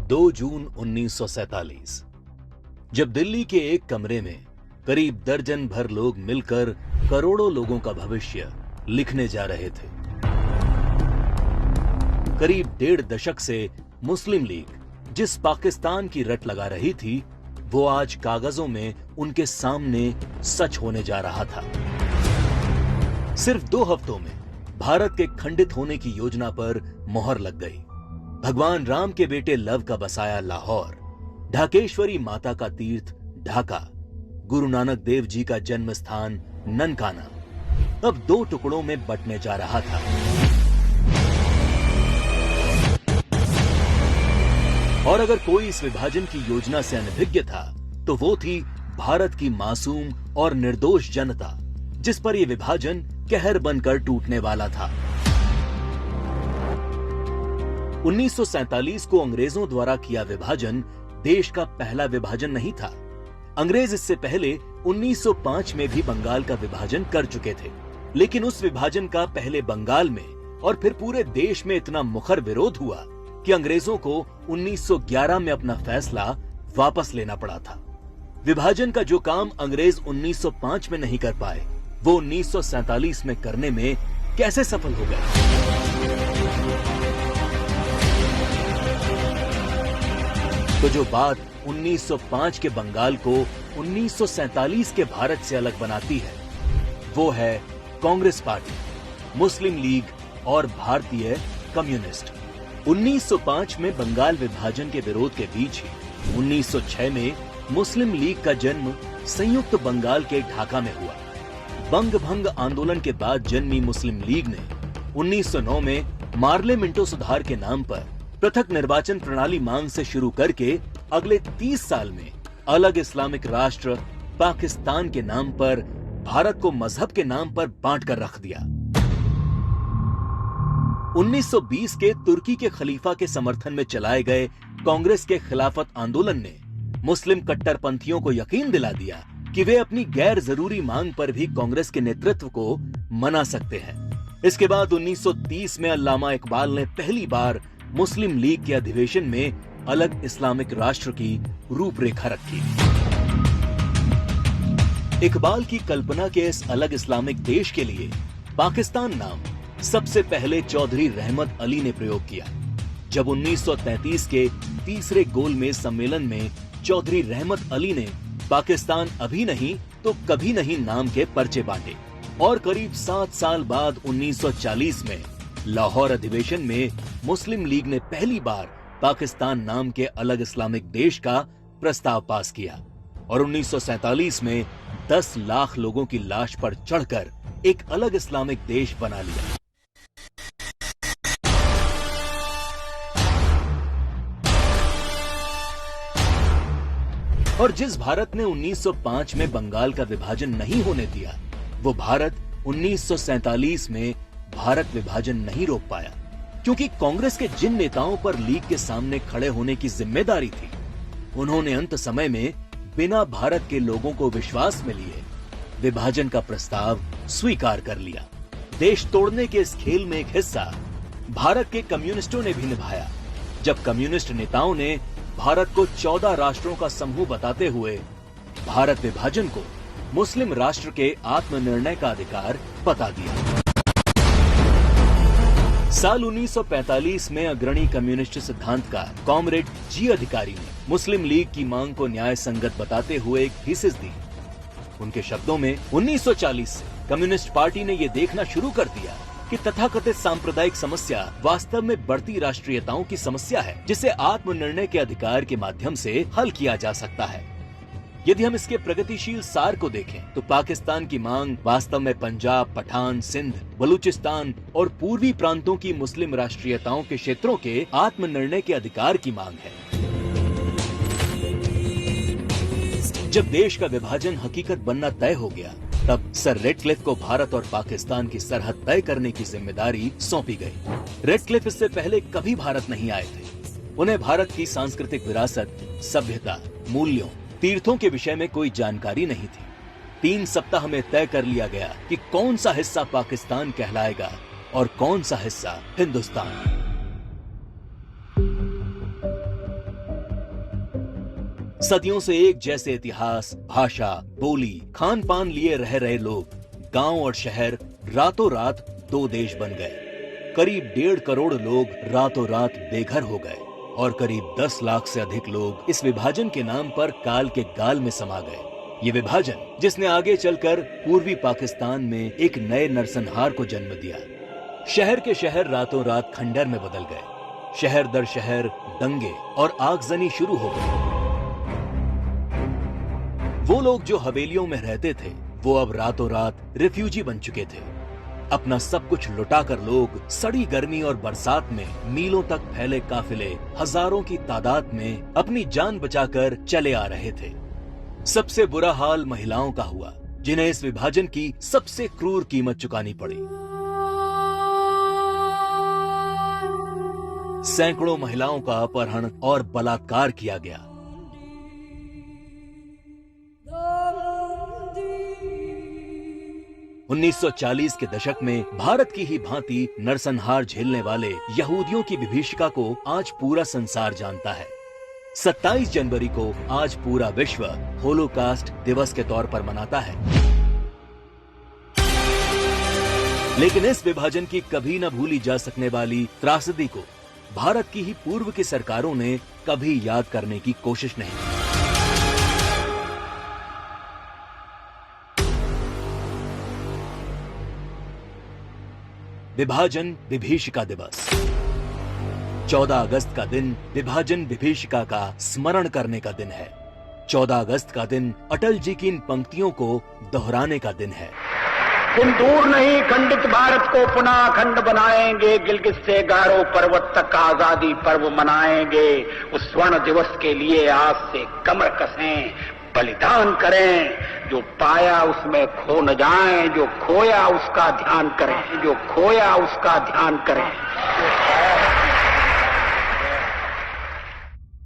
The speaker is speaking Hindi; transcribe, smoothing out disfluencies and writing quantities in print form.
2 जून 1947 जब दिल्ली के एक कमरे में करीब दर्जन भर लोग मिलकर करोड़ों लोगों का भविष्य लिखने जा रहे थे। करीब 1.5 दशक से मुस्लिम लीग जिस पाकिस्तान की रट लगा रही थी, वो आज कागजों में उनके सामने सच होने जा रहा था। सिर्फ 2 हफ्तों में भारत के खंडित होने की योजना पर मोहर लग गई। भगवान राम के बेटे लव का बसाया लाहौर, ढाकेश्वरी माता का तीर्थ ढाका, गुरु नानक देव जी का जन्म स्थान ननकाना अब 2 टुकड़ों में बंटने जा रहा था। और अगर कोई इस विभाजन की योजना से अनभिज्ञ था, तो वो थी भारत की मासूम और निर्दोष जनता, जिस पर यह विभाजन कहर बनकर टूटने वाला था। 1947 को अंग्रेजों द्वारा किया विभाजन देश का पहला विभाजन नहीं था। अंग्रेज इससे पहले 1905 में भी बंगाल का विभाजन कर चुके थे, लेकिन उस विभाजन का पहले बंगाल में और फिर पूरे देश में इतना मुखर विरोध हुआ कि अंग्रेजों को 1911 में अपना फैसला वापस लेना पड़ा था। विभाजन का जो काम अंग्रेज 1905 में नहीं कर पाए, वो 1947 में करने में कैसे सफल हो गए? तो जो बात 1905 के बंगाल को 1947 के भारत से अलग बनाती है, वो है कांग्रेस पार्टी, मुस्लिम लीग और भारतीय कम्युनिस्ट। 1905 में बंगाल विभाजन के विरोध के बीच ही 1906 में मुस्लिम लीग का जन्म संयुक्त बंगाल के ढाका में हुआ। बंग भंग आंदोलन के बाद जन्मी मुस्लिम लीग ने 1909 में मार्ले मिंटो सुधार के नाम पर पृथक निर्वाचन प्रणाली मांग से शुरू करके अगले 30 साल में अलग इस्लामिक राष्ट्र पाकिस्तान के नाम पर भारत को मजहब के नाम पर बांट कर रख दिया। 1920 के तुर्की के खलीफा के समर्थन में चलाए गए कांग्रेस के खिलाफत आंदोलन ने मुस्लिम कट्टरपंथियों को यकीन दिला दिया कि वे अपनी गैर जरूरी मांग पर भी कांग्रेस के नेतृत्व को मना सकते हैं। इसके बाद 1930 में अल्लामा इकबाल ने पहली बार मुस्लिम लीग के अधिवेशन में अलग इस्लामिक राष्ट्र की रूपरेखा रखी। इकबाल की कल्पना के इस अलग इस्लामिक देश के लिए पाकिस्तान नाम सबसे पहले चौधरी रहमत अली ने प्रयोग किया। जब 1933 के तीसरे गोलमेज सम्मेलन में चौधरी रहमत अली ने पाकिस्तान अभी नहीं तो कभी नहीं नाम के पर्चे बांटे और करीब 7 साल बाद 1940 में लाहौर अधिवेशन में मुस्लिम लीग ने पहली बार पाकिस्तान नाम के अलग इस्लामिक देश का प्रस्ताव पास किया और 1947 में 10 लाख लोगों की लाश पर चढ़कर एक अलग इस्लामिक देश बना लिया। और जिस भारत ने 1905 में बंगाल का विभाजन नहीं होने दिया, वो भारत 1947 में भारत विभाजन नहीं रोक पाया, क्योंकि कांग्रेस के जिन नेताओं पर लीग के सामने खड़े होने की जिम्मेदारी थी, उन्होंने अंत समय में बिना भारत के लोगों को विश्वास में लिए विभाजन का प्रस्ताव स्वीकार कर लिया। देश तोड़ने के इस खेल में एक हिस्सा भारत के कम्युनिस्टों ने भी निभाया, जब कम्युनिस्ट नेताओं ने भारत को 14 राष्ट्रों का समूह बताते हुए भारत विभाजन को मुस्लिम राष्ट्र के आत्मनिर्णय का अधिकार बता दिया। साल 1945 में अग्रणी कम्युनिस्ट सिद्धांतकार कॉमरेड जी अधिकारी ने मुस्लिम लीग की मांग को न्याय संगत बताते हुए एक थीसिस दी। उनके शब्दों में 1940 से कम्युनिस्ट पार्टी ने यह देखना शुरू कर दिया कि तथाकथित सांप्रदायिक समस्या वास्तव में बढ़ती राष्ट्रीयताओं की समस्या है, जिसे आत्मनिर्णय के अधिकार के माध्यम से हल किया जा सकता है। यदि हम इसके प्रगतिशील सार को देखें, तो पाकिस्तान की मांग वास्तव में पंजाब, पठान, सिंध, बलूचिस्तान और पूर्वी प्रांतों की मुस्लिम राष्ट्रीयताओं के क्षेत्रों के आत्मनिर्णय के अधिकार की मांग है। जब देश का विभाजन हकीकत बनना तय हो गया, तब सर रेडक्लिफ को भारत और पाकिस्तान की सरहद तय करने की जिम्मेदारी सौंपी गई। रेडक्लिफ इससे पहले कभी भारत नहीं आए थे। उन्हें भारत की सांस्कृतिक विरासत, सभ्यता, मूल्यों, तीर्थों के विषय में कोई जानकारी नहीं थी। 3 सप्ताह में तय कर लिया गया कि कौन सा हिस्सा पाकिस्तान कहलाएगा और कौन सा हिस्सा हिंदुस्तान। सदियों से एक जैसे इतिहास, भाषा, बोली, खान पान लिए रह रहे लोग, गांव और शहर रातों रात दो देश बन गए। करीब 1.5 करोड़ लोग रातों रात बेघर हो गए और करीब 10 लाख से अधिक लोग इस विभाजन के नाम पर काल के गाल में समा गए। ये विभाजन जिसने आगे चलकर पूर्वी पाकिस्तान में एक नए नरसंहार को जन्म दिया। शहर के शहर रातों रात खंडर में बदल गए। शहर दर शहर दंगे और आगजनी शुरू हो गई। वो लोग जो हवेलियों में रहते थे वो अब रातों रात रिफ्यूजी बन चुके थे। अपना सब कुछ लुटाकर लोग सड़ी गर्मी और बरसात में मीलों तक फैले काफिले हजारों की तादाद में अपनी जान बचाकर चले आ रहे थे। सबसे बुरा हाल महिलाओं का हुआ, जिन्हें इस विभाजन की सबसे क्रूर कीमत चुकानी पड़ी। सैकड़ों महिलाओं का अपहरण और बलात्कार किया गया। उन्नीस 1940 के दशक में भारत की ही भांति नरसंहार झेलने वाले यहूदियों की विभीषिका को आज पूरा संसार जानता है। 27 जनवरी को आज पूरा विश्व होलोकास्ट दिवस के तौर पर मनाता है। लेकिन इस विभाजन की कभी न भूली जा सकने वाली त्रासदी को भारत की ही पूर्व की सरकारों ने कभी याद करने की कोशिश नहीं की। विभाजन विभीषिका दिवस 14 अगस्त का दिन विभाजन विभीषिका का स्मरण करने का दिन है। 14 अगस्त का दिन अटल जी की इन पंक्तियों को दोहराने का दिन है। तुम दूर नहीं खंडित भारत को पुनः अखंड बनाएंगे, गिलगित से गारो पर्वत तक आजादी पर्व मनाएंगे। उस स्वर्ण दिवस के लिए आज से कमर कसें, बलिदान करें। जो पाया उसमें खो न जाएं, जो खोया उसका ध्यान करें, जो खोया उसका ध्यान करें।